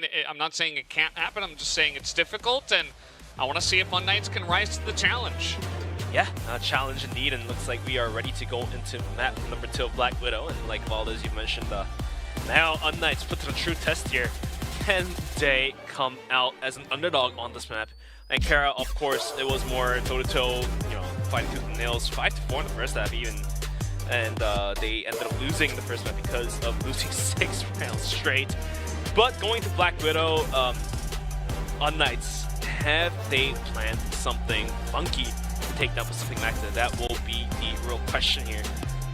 mean, I'm not saying it can't happen. I'm just saying it's difficult, and I want to see if unKnights can rise to the challenge. Yeah, a challenge indeed, and looks like we are ready to go into map number 2 of Blackwidow. And like Valdez, you mentioned, now unKnights put to the true test here. Can they come out as an underdog on this map? And Kara, of course, it was more toe-to-toe, you know, fighting tooth and nails, 5-4 in the first half even. And they ended up losing the first map because of losing 6 rounds straight. But going to Blackwidow, unKnights, have they planned something funky to take down Pacific Macta? That will be the real question here.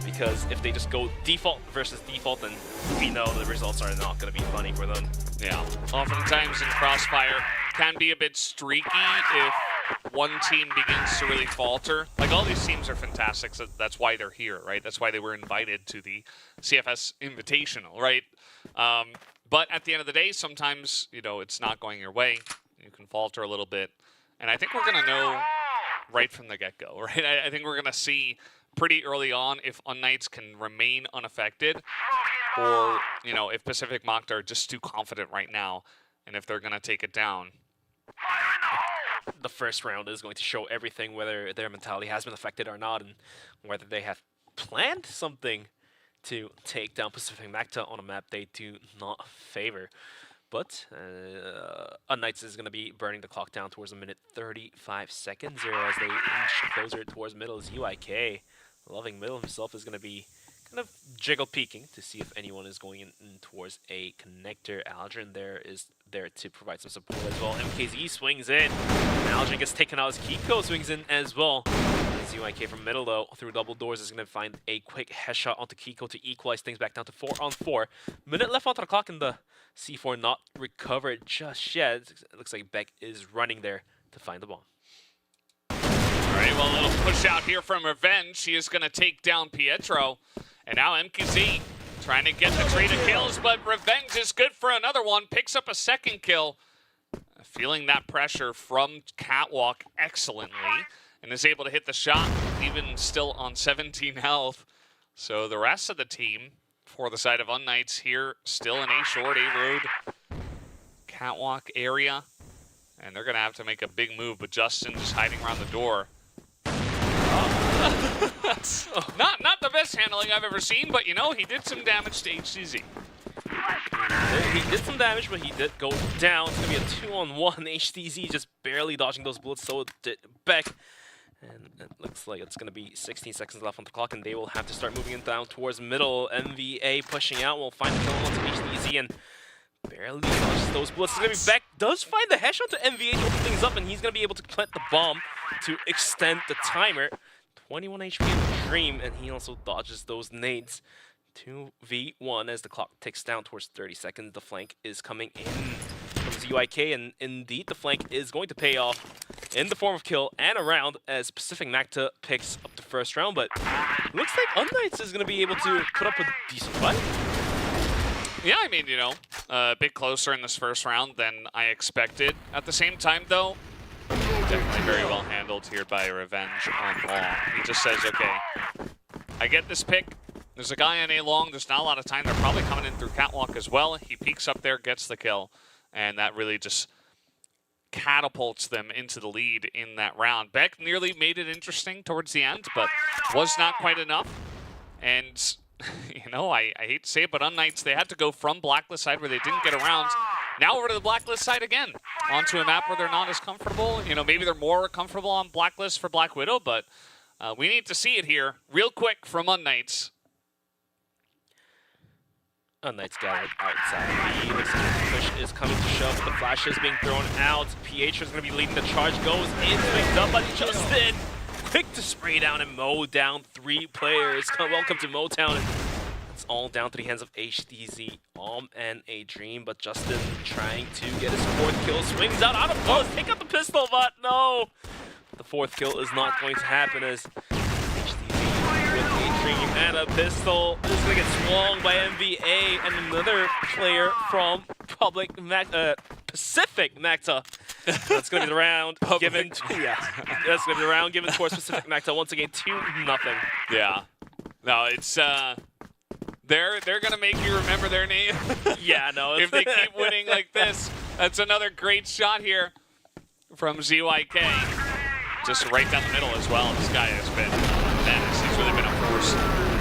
Because if they just go default versus default, then we know the results are not going to be funny for them. Yeah, oftentimes in Crossfire can be a bit streaky if one team begins to really falter. Like, all these teams are fantastic, so that's why they're here, right? That's why they were invited to the CFS Invitational, right? But at the end of the day, sometimes, you know, it's not going your way. You can falter a little bit. And I think we're going to know right from the get-go, right? I think we're going to see pretty early on if unKnights can remain unaffected, or, you know, if Pacific Macta are just too confident right now, and if they're going to take it down. The first round is going to show everything, whether their mentality has been affected or not, and whether they have planned something to take down Pacific Macta on a map they do not favor. But unKnights is going to be burning the clock down towards a minute 35 seconds here as they inch closer towards middle. As UIK, loving middle himself, is going to be kind of jiggle peeking to see if anyone is going in towards a connector. Aldrin there is there to provide some support as well. MKZ swings in. Aldrin gets taken out as Kiko swings in as well. As UIK from middle, though, through double doors, is going to find a quick headshot onto Kiko to equalize things back down to 4-on-4. Minute left onto the clock, and the C4 not recovered just yet. It looks like Beck is running there to find the bomb. All right, well, a little push out here from Revenge. She is going to take down Pietro. And now MKZ trying to get the trade of kills, but Revenge is good for another one. Picks up a second kill. Feeling that pressure from Catwalk excellently. And is able to hit the shot, even still on 17 health. So the rest of the team, for the side of unKnights here, still in A short, A road, Catwalk area. And they're going to have to make a big move, but Justin just hiding around the door. Not the best handling I've ever seen, but, you know, he did some damage to HTZ. He did some damage, but he did go down. It's going to be a 2-on-1. HTZ just barely dodging those bullets, so did Beck. And it looks like it's going to be 16 seconds left on the clock, and they will have to start moving it down towards middle. MVA pushing out. We'll find the kill onto HTZ and barely dodges those bullets. It's going to be Beck. Does find the headshot to MVA to open things up, and he's going to be able to plant the bomb to extend the timer. 21 HP in the Dream, and he also dodges those nades. 2v1 as the clock ticks down towards 30 seconds. The flank is coming in from UIK, and indeed the flank is going to pay off in the form of kill and a round as Pacific Macta picks up the first round. But looks like unKnights is going to be able to put up a decent fight. Yeah, I mean, you know, a bit closer in this first round than I expected. At the same time, though, definitely very well handled here by Revenge on long. He just says, okay, I get this pick. There's a guy on A long. There's not a lot of time. They're probably coming in through Catwalk as well. He peeks up there, gets the kill, and that really just catapults them into the lead in that round. Beck nearly made it interesting towards the end, but was not quite enough. And, you know, I hate to say it, but unKnights, they had to go from Blacklist side where they didn't get around, now over to the Blacklist side again, onto a map where they're not as comfortable. You know, maybe they're more comfortable on Blacklist for Blackwidow, but we need to see it here real quick from unKnights. unKnights got it outside. He looks like the push is coming to shove. The flash is being thrown out. Pietro is going to be leading the charge. Goes in, picked up by Justin. Quick to spray down and mow down 3 players. Welcome to Motown. It's all down to the hands of HTZ, and a Dream, but Justin trying to get his 4th kill. Swings out of close, take out the pistol, but no! The 4th kill is not going to happen as HTZ with a Dream and a pistol is going to get swung by MVA and another player from Pacific Macta. That's going to be the round given to, that's going to be the round given towards Pacific Macta once again 2-0. Yeah. No, it's They're gonna make you remember their name. Yeah, no. If they keep winning like this. That's another great shot here from ZYK. Just right down the middle as well. This guy has been menace. He's really been a force.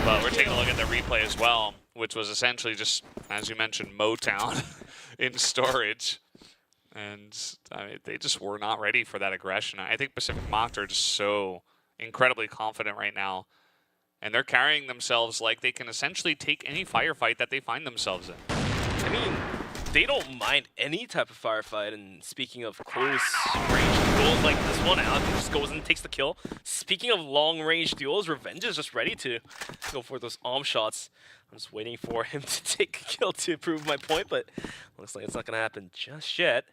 But we're taking a look at the replay as well, which was essentially just, as you mentioned, Motown in storage. And I mean, they just were not ready for that aggression. I think Pacific Macta are just so incredibly confident right now. And they're carrying themselves like they can essentially take any firefight that they find themselves in. I mean, they don't mind any type of firefight. And speaking of close range duels like this one, Alec just goes and takes the kill. Speaking of long range duels, Revenge is just ready to go for those arm shots. I'm just waiting for him to take a kill to prove my point, but looks like it's not going to happen just yet,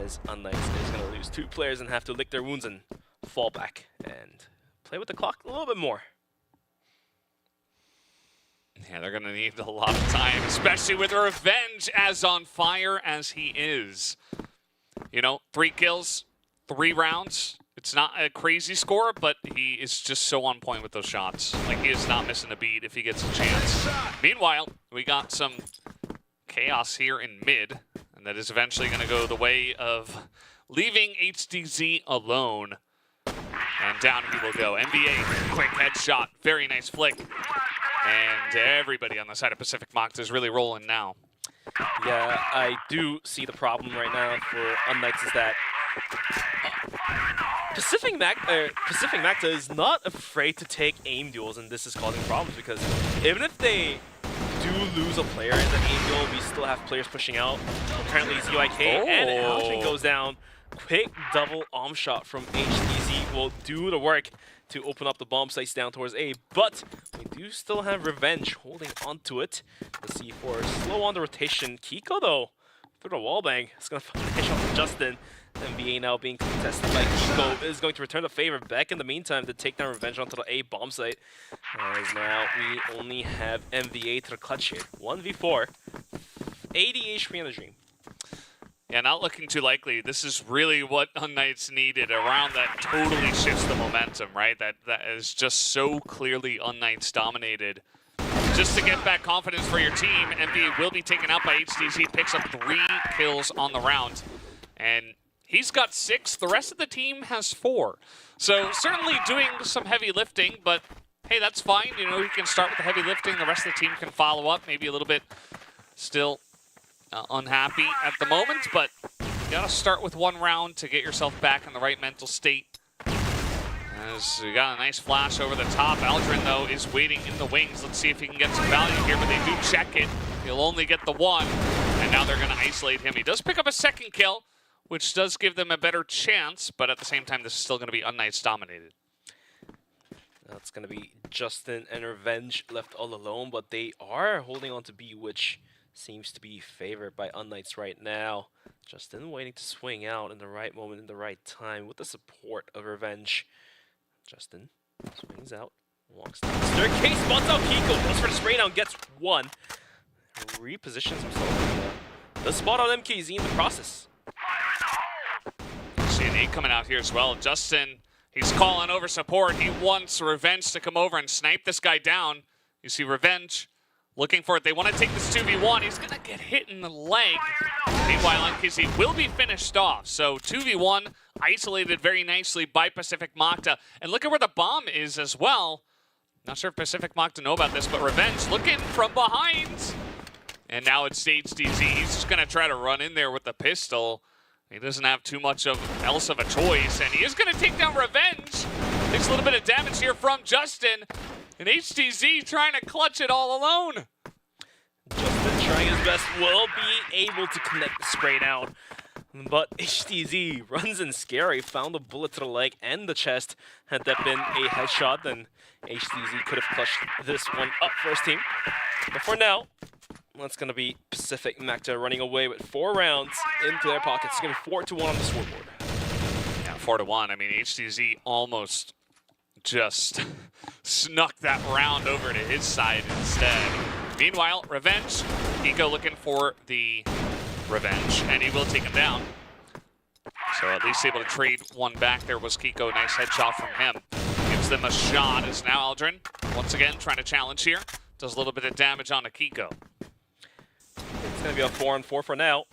as unKnights is going to lose 2 players and have to lick their wounds and fall back and play with the clock a little bit more. Yeah, they're going to need a lot of time, especially with Revenge as on fire as he is. You know, 3 kills, 3 rounds. It's not a crazy score, but he is just so on point with those shots. Like, he is not missing a beat if he gets a chance. Meanwhile, we got some chaos here in mid, and that is eventually going to go the way of leaving HDZ alone. And down he will go. NBA, quick headshot, very nice flick. And everybody on the side of Pacific Macta is really rolling now. Yeah, I do see the problem right now for unKnights is that Pacific Macta is not afraid to take aim duels, and this is causing problems because even if they do lose a player in the aim duel, we still have players pushing out. Apparently ZYK and Alvin goes down. Quick double arm shot from HDZ will do the work to open up the bomb sites down towards A, but we do still have Revenge holding onto it. The C4 slow on the rotation. Kiko though, through the wallbang, is going to finish off Justin. NBA now being contested by Kiko is going to return the favor back in the meantime to take down Revenge onto the A bomb site. As now we only have MVA to the clutch here. 1v4, 80 HP in the Dream. Yeah, not looking too likely. This is really what unKnights needed. Around that totally shifts the momentum, right? That is just so clearly unKnights dominated. Just to get back confidence for your team, NBA will be taken out by HDZ, picks up 3 kills on the round. And he's got 6, the rest of the team has 4. So certainly doing some heavy lifting, but hey, that's fine. You know, he can start with the heavy lifting, the rest of the team can follow up, maybe a little bit still unhappy at the moment, but you gotta start with 1 round to get yourself back in the right mental state. As we got a nice flash over the top. Aldrin, though, is waiting in the wings. Let's see if he can get some value here, but they do check it. He'll only get the 1, and now they're gonna isolate him. He does pick up a 2nd kill, which does give them a better chance, but at the same time, this is still gonna be unKnights dominated. That's gonna be Justin and Revenge left all alone, but they are holding on to B, which seems to be favored by unKnights right now. Justin waiting to swing out in the right moment, in the right time, with the support of Revenge. Justin swings out, walks down the staircase, spots out Kiko, goes for the spray down, gets 1. Repositions himself in the spot on MKZ in the process. See an 8 coming out here as well. Justin, he's calling over support. He wants Revenge to come over and snipe this guy down. You see Revenge looking for it. They want to take this 2v1. He's going to get hit in the leg. Meanwhile, unKZ will be finished off. So 2v1 isolated very nicely by Pacific Macta. And look at where the bomb is as well. Not sure if Pacific Macta know about this, but Revenge looking from behind. And now it's HDZ. He's just going to try to run in there with the pistol. He doesn't have too much else of a choice. And he is going to take down Revenge. Takes a little bit of damage here from Justin. And HDZ trying to clutch it all alone. Justin trying his best, will be able to connect the spray down. But HDZ runs in scary, found a bullet to the leg and the chest. Had that been a headshot, then HDZ could have clutched this one up for his team. But for now, that's going to be Pacific Macta running away with 4 rounds into their pockets. It's going to be 4-1 on the scoreboard. Yeah, 4-1. I mean, HDZ almost just snuck that round over to his side instead. Meanwhile, Revenge, Kiko looking for the revenge, and he will take him down. So at least able to trade 1 back. There was Kiko, nice headshot from him. Gives them a shot as now Aldrin, once again, trying to challenge here. does a little bit of damage on Akiko. It's going to be a 4-on-4 for now,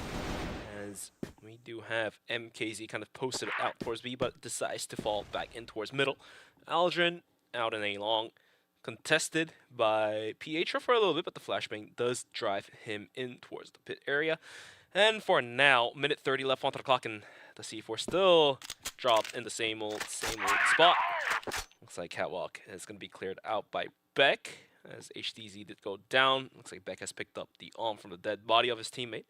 as we do have MKZ kind of posted out towards B, but decides to fall back in towards middle. Aldrin out in a long, contested by Pietro for a little bit, but the flashbang does drive him in towards the pit area. And for now, minute 30 left onto the clock, and the C4 still dropped in the same old spot. Looks like Catwalk is going to be cleared out by Beck, as HDZ did go down. Looks like Beck has picked up the arm from the dead body of his teammate.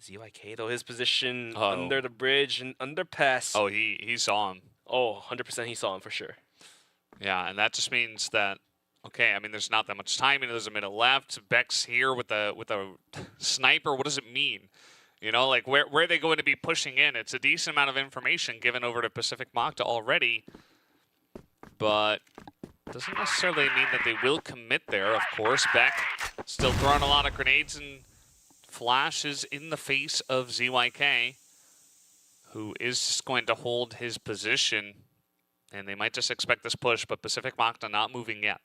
ZYK, though, his position under the bridge and underpass. Oh, he saw him. Oh, 100% he saw him for sure. Yeah, and that just means that, okay, I mean, there's not that much time. There's a minute left. Beck's here with a sniper. What does it mean? You know, like, where are they going to be pushing in? It's a decent amount of information given over to Pacific Macta already, but doesn't necessarily mean that they will commit there. Of course, Beck still throwing a lot of grenades and flashes in the face of ZYK, who is just going to hold his position, and they might just expect this push, but Pacific Macta not moving yet.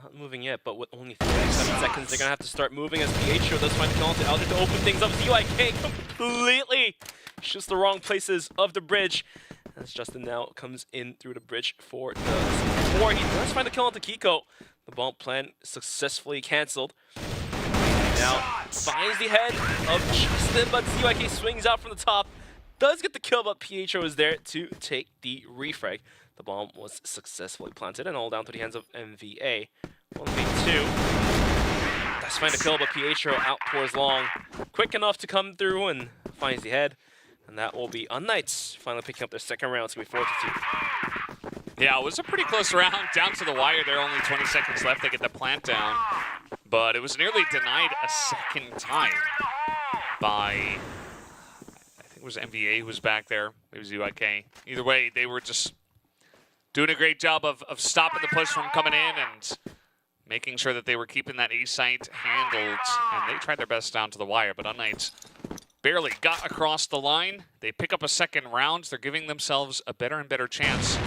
Not moving yet, but with only 37 seconds, they're going to have to start moving as Pietro does find the call to Aldrin to open things up. ZYK completely shoots the wrong places of the bridge, as Justin now comes in through the bridge for the C4. He does find the kill onto Kiko. The bomb plan successfully cancelled. Now finds the head of Justin, but ZYK swings out from the top. Does get the kill, but Pietro is there to take the refrag. The bomb was successfully planted and all down to the hands of MVA. 1v2. Does find a kill, but Pietro out towards long. Quick enough to come through and finds the head. And that will be unKnights finally picking up their second round. It's going to be 4-2. Yeah, it was a pretty close round, down to the wire there, only 20 seconds left to get the plant down. But it was nearly denied a second time by, I think it was MVA who was back there. It was ZYK. Either way, they were just doing a great job of stopping the push from coming in and making sure that they were keeping that A site handled. And they tried their best down to the wire, but unKnights barely got across the line. They pick up a second round. They're giving themselves a better and better chance.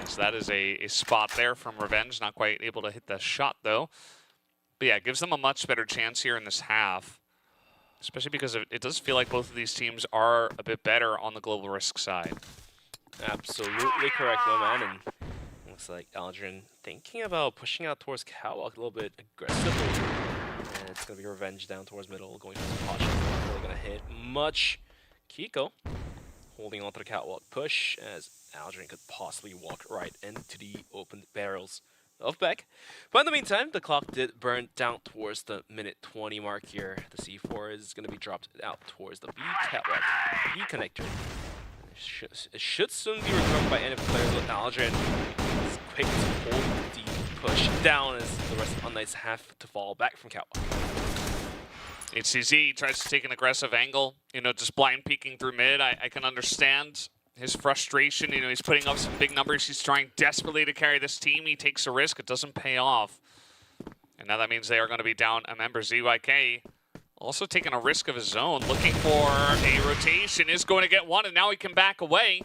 So that is a spot there from Revenge. Not quite able to hit the shot, though. But yeah, it gives them a much better chance here in this half, especially because it does feel like both of these teams are a bit better on the global risk side. Absolutely correct, my man. And looks like Aldrin thinking about pushing out towards Catwalk a little bit aggressively. And it's going to be Revenge down towards middle, going to the posture. Not really going to hit much. Kiko holding on to the Catwalk push as Aldrin could possibly walk right into the open barrels of Beck. But in the meantime, the clock did burn down towards the minute 20 mark here. The C4 is going to be dropped out towards the B Catwalk, B connector. It should soon be recovered by any of the players, with Aldrin is quick to hold the push down as the rest of unKnights have to fall back from Catwalk. HCZ tries to take an aggressive angle, you know, just blind peeking through mid. I can understand his frustration. You know, he's putting up some big numbers. He's trying desperately to carry this team. He takes a risk. It doesn't pay off. And now that means they are going to be down a member. ZYK also taking a risk of his own, looking for a rotation, is going to get one, and now he can back away.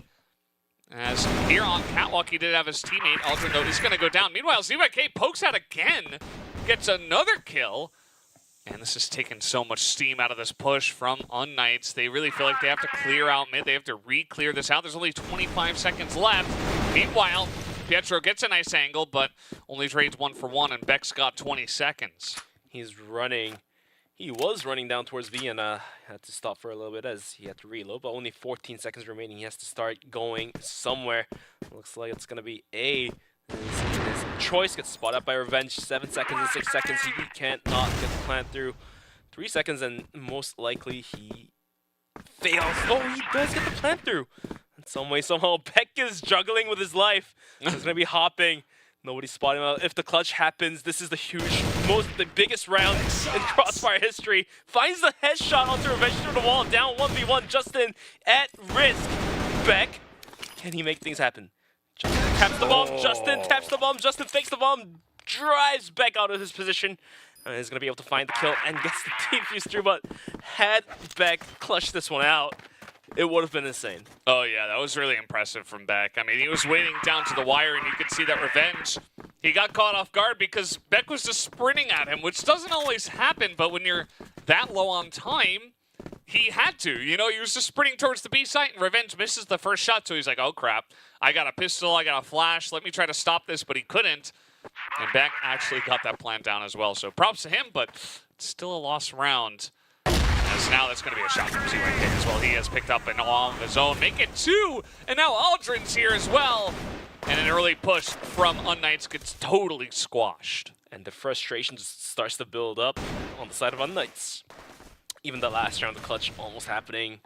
As here on Catwalk, he did have his teammate, Aldrin, though, is going to go down. Meanwhile, ZYK pokes out again, gets another kill. And this is taking so much steam out of this push from unKnights. They really feel like they have to clear out mid. They have to re-clear this out. There's only 25 seconds left. Meanwhile, Pietro gets a nice angle, but only trades 1 for 1, and Beck's got 20 seconds. He's running. He was running down towards B and had to stop for a little bit as he had to reload, but only 14 seconds remaining. He has to start going somewhere. Looks like it's going to be A. His choice gets spotted up by Revenge. 7 seconds and 6 seconds. He can't not get the plant through. 3 seconds, and most likely he fails. Oh, he does get the plant through. In some way, somehow, Beck is juggling with his life. He's going to be hopping. Nobody's spotting him out. If the clutch happens, this is the biggest round in Crossfire history. Finds the headshot onto Revenge through the wall. Down 1v1. Justin at risk. Beck, can he make things happen? Justin taps the bomb. Justin taps the bomb. Justin fakes the bomb. Drives Beck out of his position. And he's going to be able to find the kill and gets the defuse through. But had Beck clutched this one out, it would have been insane. Oh, yeah, that was really impressive from Beck. I mean, he was waiting down to the wire, and you could see that Revenge, he got caught off guard because Beck was just sprinting at him, which doesn't always happen, but when you're that low on time, he had to. You know, he was just sprinting towards the B site, and Revenge misses the first shot, so he's like, oh, crap. I got a pistol, I got a flash, let me try to stop this, but he couldn't. And Beck actually got that plant down as well, so props to him, but it's still a lost round. As now that's going to be a shot from CYK as well. He has picked up an all of his own, make it 2, and now Aldrin's here as well. And an early push from unKnights gets totally squashed. And the frustration just starts to build up on the side of unKnights. Even the last round, the clutch almost happening,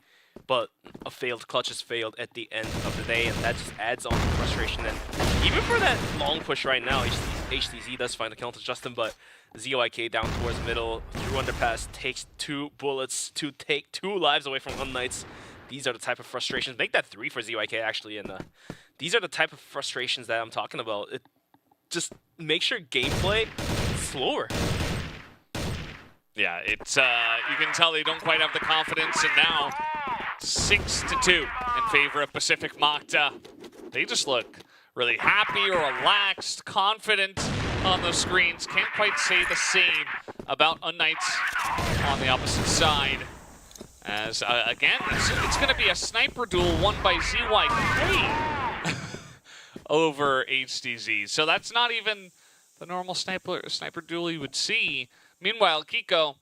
but a failed clutch is failed at the end of the day, and that just adds on the frustration. And even for that long push right now, HTZ does find the counter Justin, but ZYK down towards middle, through underpass, takes 2 bullets to take 2 lives away from unKnights. These are the type of frustrations. Make that 3 for ZYK, actually, and these are the type of frustrations that I'm talking about. It just makes your gameplay slower. Yeah, it's you can tell they don't quite have the confidence, and now 6-2 in favor of Pacific Macta. They just look really happy or relaxed, confident on the screens. Can't quite say the same about unKnights on the opposite side. As, again, it's going to be a sniper duel won by ZYK over HDZ. So that's not even the normal sniper duel you would see. Meanwhile, Kiko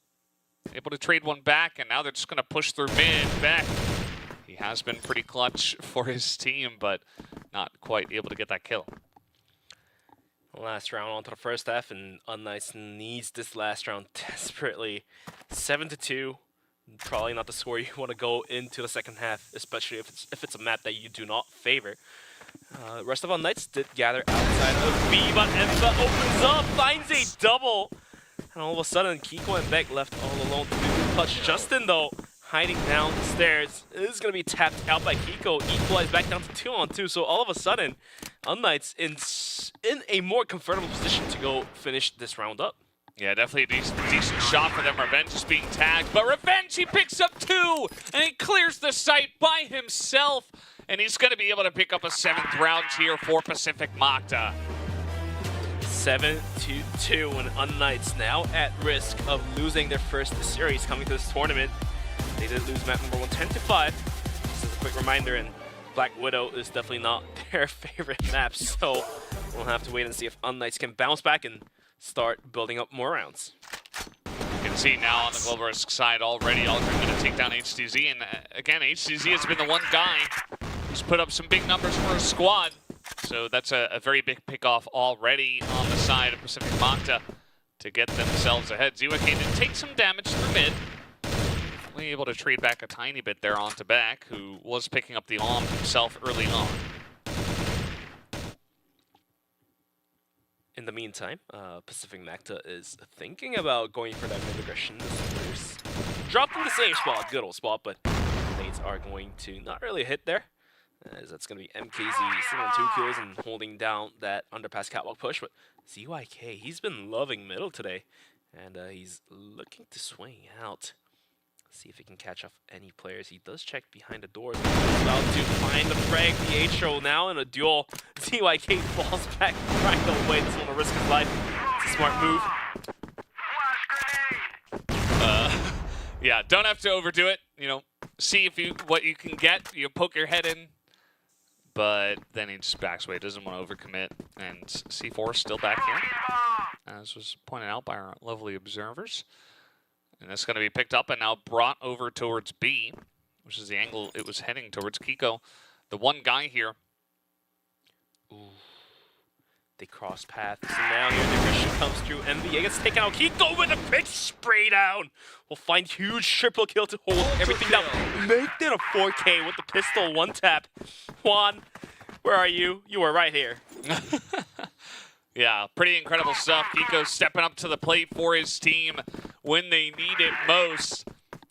able to trade one back, and now they're just going to push through mid. Beck, he has been pretty clutch for his team, but not quite able to get that kill. Last round onto the first half, and unKnights needs this last round desperately. 7-2, probably not the score you want to go into the second half, especially if it's a map that you do not favor. Rest of unKnights did gather outside of B, but Enva opens up, finds a double. And all of a sudden, Kiko and Beck left all alone to do the clutch. Justin, though, hiding down the stairs, is going to be tapped out by Kiko, equalized back down to 2-on-2. So all of a sudden, unKnights in a more comfortable position to go finish this round up. Yeah, definitely a decent shot for them. Revenge is being tagged, but Revenge, he picks up 2, and he clears the site by himself. And he's going to be able to pick up a 7th round here for Pacific Macta. 7-2, and unKnights now at risk of losing their first series coming to this tournament. They did lose map number 1, 10-5. This is a quick reminder, and Blackwidow is definitely not their favorite map, so we'll have to wait and see if unKnights can bounce back and start building up more rounds. You can see now on the Global Risk side already, Aldrin going to take down HTZ, and again, HTZ has been the one guy who's put up some big numbers for his squad. So that's a very big pickoff already on the side of Pacific Macta to get themselves ahead. ZYK did take some damage through mid. Only able to trade back a tiny bit there onto Beck, who was picking up the AWM himself early on. In the meantime, Pacific Macta is thinking about going for that mid-aggression. Dropped in the same spot, good old spot, but nades are going to not really hit there. As that's going to be MKZ still on 2 kills and holding down that underpass catwalk push. But ZYK, he's been loving middle today, and he's looking to swing out. See if he can catch off any players. He does check behind the doors. He's about to find the frag. Pietro now in a duel. ZYK falls back right away. Doesn't want to risk his life. It's a smart move. Yeah, don't have to overdo it. You know, see if what you can get. You poke your head in. But then he just backs away, doesn't want to overcommit. And C4 still back here, as was pointed out by our lovely observers. And that's going to be picked up and now brought over towards B, which is the angle it was heading towards. Kiko, the one guy here. Ooh. They cross paths, and now here the aggression comes through. NBA gets taken out. Kiko with a big spray down. Will find huge triple kill to hold everything down. Make it a 4K with the pistol one tap. Juan, where are you? You were right here. Yeah, pretty incredible stuff. Kiko stepping up to the plate for his team when they need it most.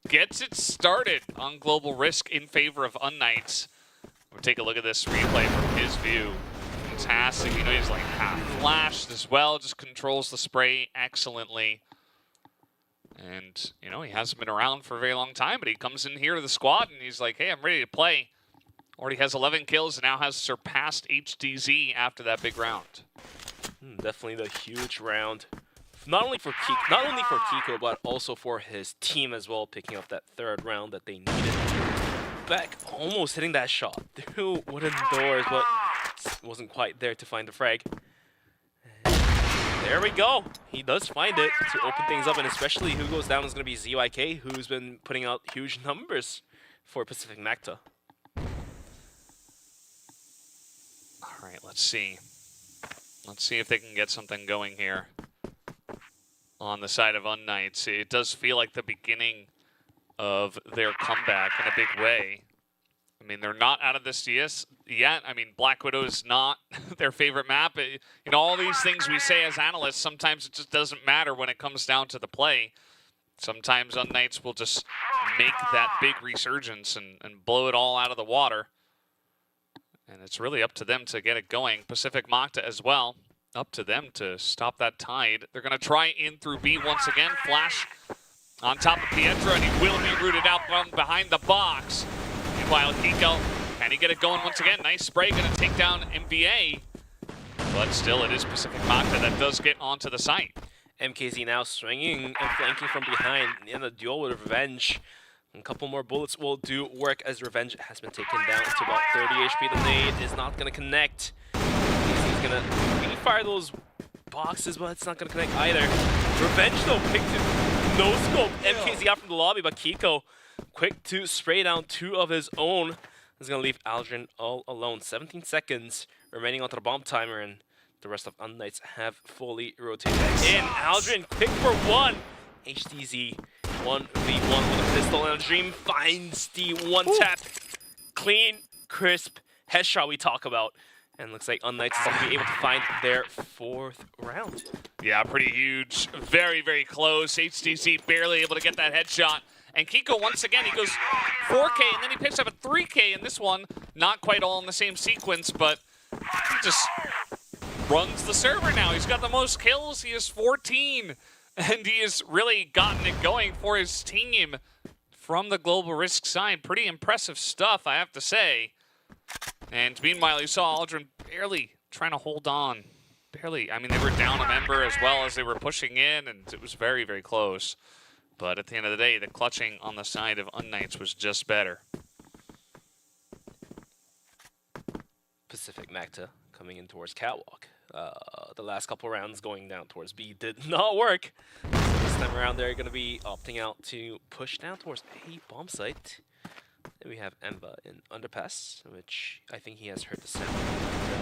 Gets it started on Global Risk in favor of unKnights. We'll take a look at this replay from his view. Fantastic. You know, he's like half flashed as well. Just controls the spray excellently. And, you know, he hasn't been around for a very long time, but he comes in here to the squad and he's like, hey, I'm ready to play. Already has 11 kills and now has surpassed HDZ after that big round. Definitely the huge round. Not only for Kiko, but also for his team as well, picking up that third round that they needed. Beck almost hitting that shot through wooden doors, but wasn't quite there to find the frag. And there we go. He does find it to open things up, and especially who goes down is going to be ZYK, who's been putting out huge numbers for Pacific Macta. All right, let's see. Let's see if they can get something going here on the side of unKnights. It does feel like the beginning of their comeback in a big way. I mean, they're not out of this CS yet. I mean, Blackwidow is not their favorite map. You know, all these things we say as analysts, sometimes it just doesn't matter when it comes down to the play. Sometimes unKnights will just make that big resurgence and blow it all out of the water. And it's really up to them to get it going. Pacific Macta as well. Up to them to stop that tide. They're going to try in through B once again. Flash on top of Pietro, and he will be rooted out from behind the box. Meanwhile, Kiko, can he get it going once again? Nice spray, going to take down MVA. But still, it is Pacific Macta that does get onto the site. MKZ now swinging and flanking from behind in the duel with Revenge. A couple more bullets will do work as Revenge has been taken down to about 30 HP. The nade is not going to connect. He's going to fire those boxes, but it's not going to connect either. Revenge, though, picked it. No scope. MKZ out from the lobby, but Kiko, quick to spray down two of his own. Is going to leave Aldrin all alone. 17 seconds remaining onto the bomb timer, and the rest of unKnights have fully rotated back in. Aldrin, quick for one. HDZ 1v1 with a pistol, and a Dream finds the one-tap. Clean, crisp headshot we talk about. And looks like unKnights is going to be able to find their fourth round. Yeah, pretty huge. Very, very close. HDC barely able to get that headshot. And Kiko, once again, he goes 4K, and then he picks up a 3K in this one. Not quite all in the same sequence, but he just runs the server now. He's got the most kills. He has 14. And he has really gotten it going for his team from the Global Risk side. Pretty impressive stuff, I have to say. And meanwhile, you saw Aldrin barely trying to hold on. Barely. I mean, they were down a member as well as they were pushing in, and it was very, very close. But at the end of the day, the clutching on the side of unKnights was just better. Pacific Macta coming in towards Catwalk. The last couple rounds going down towards B did not work. So this time around, they're going to be opting out to push down towards A bomb site. Then we have Enva in Underpass, which I think he has heard the sound.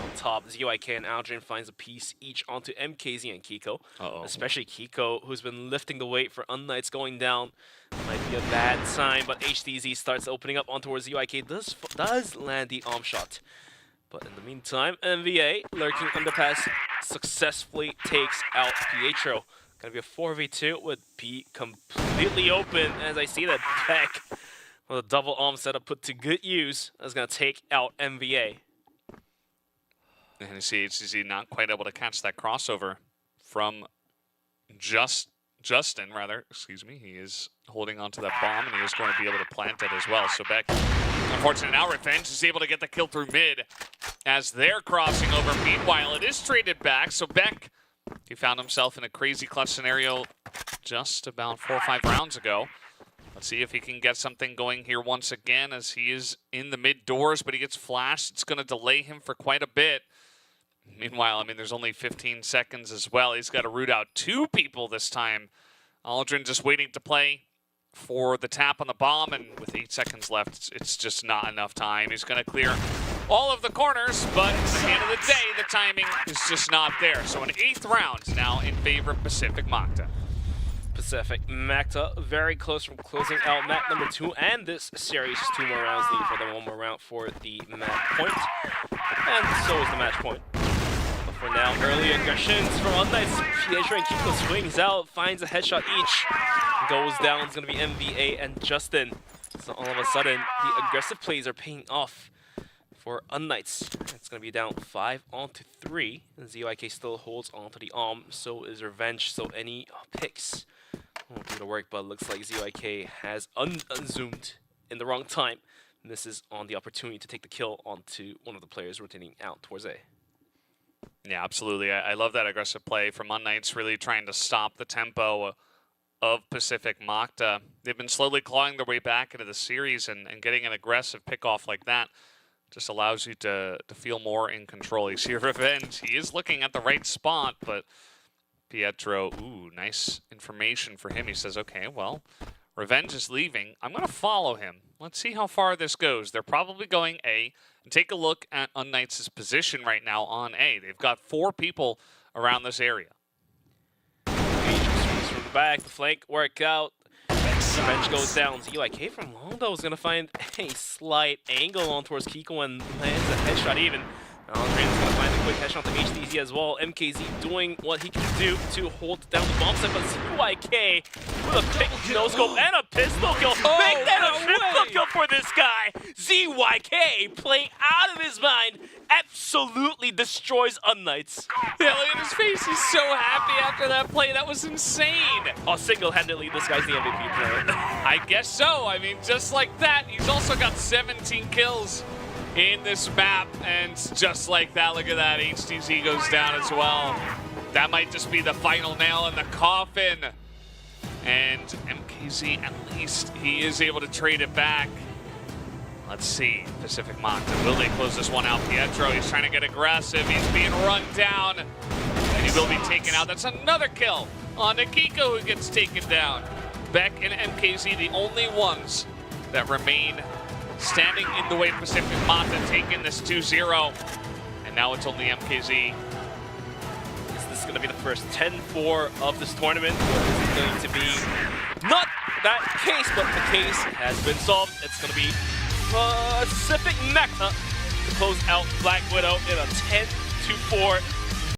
On top, ZYK and Aldrin finds a piece each onto MKZ and Kiko. Especially Kiko, who's been lifting the weight for unKnights going down. Might be a bad sign, but HDZ starts opening up on towards ZYK. Does land the arm shot. But in the meantime, MVA, lurking Underpass, successfully takes out Pietro. Gonna be a 4v2 with P completely open, as I see that Beck with a double arm setup put to good use is gonna take out MVA. And you see HCZ not quite able to catch that crossover from Justin, excuse me. He is holding onto that bomb, and he is going to be able to plant it as well. So Beck, unfortunately now Revenge is able to get the kill through mid as they're crossing over. Meanwhile, it is traded back, so Beck, he found himself in a crazy clutch scenario just about 4 or 5 rounds ago. Let's see if he can get something going here once again, as he is in the mid doors, but he gets flashed. It's going to delay him for quite a bit. Meanwhile, I mean, there's only 15 seconds as well. He's got to root out 2 people this time. Aldrin just waiting to play for the tap on the bomb, and with 8 seconds left, it's just not enough time. He's going to clear all of the corners, but at the end of the day, the timing is just not there. So an 8th round now in favor of Pacific Macta. Pacific Macta very close from closing out map number 2, and this series 2 more rounds lead for the 1 more round for the match point, and so is the match point. But for now, early aggressions from unKnights. Pietro and Kiko swings out, finds a headshot each, goes down. It's going to be MVA and Justin. So all of a sudden, the aggressive plays are paying off for unKnights. It's going to be down 5 onto 3, and ZYK still holds onto the arm. So is Revenge. So any picks won't do the work, but it looks like ZYK has unzoomed in the wrong time. Misses on the opportunity to take the kill onto one of the players rotating out towards A. Yeah, absolutely. I love that aggressive play from unKnights, really trying to stop the tempo of Pacific Macta. They've been slowly clawing their way back into the series, and getting an aggressive pickoff like that just allows you to feel more in control. You see Revenge. He is looking at the right spot, but Pietro, ooh, nice information for him. He says, okay, well, Revenge is leaving. I'm going to follow him. Let's see how far this goes. They're probably going A. And take a look at unKnights' position right now on A. They've got 4 people around this area. From the back, the flank work out. Revenge goes down. ZYK from long though is going to find a slight angle on towards Kiko and lands a headshot even. Andre's going to find a quick headshot to HDZ as well. MKZ doing what he can do to hold down the bomb set, but ZYK with a quick no-scope and a pistol kill. Make that a triple kill for this guy. ZYK playing out of his mind. Absolutely destroys unKnights. Yeah, look at his face. He's so happy after that play. That was insane. Oh, single-handedly, this guy's the MVP player. I guess so. I mean, just like that, he's also got 17 kills in this map, and just like that, look at that, HTZ goes down as well. That might just be the final nail in the coffin. And MKZ, at least, he is able to trade it back. Let's see, Pacific Macta, will they close this one out? Pietro, he's trying to get aggressive, he's being run down, and he will be taken out. That's another kill on Nikiko, who gets taken down. Beck and MKZ, the only ones that remain standing in the way of Pacific Macta, taking this 2-0. And now it's only MKZ. Is this going to be the first 10-4 of this tournament? Or is it going to be not that case, but the case has been solved. It's going to be Pacific Macta to close out Blackwidow in a 10-4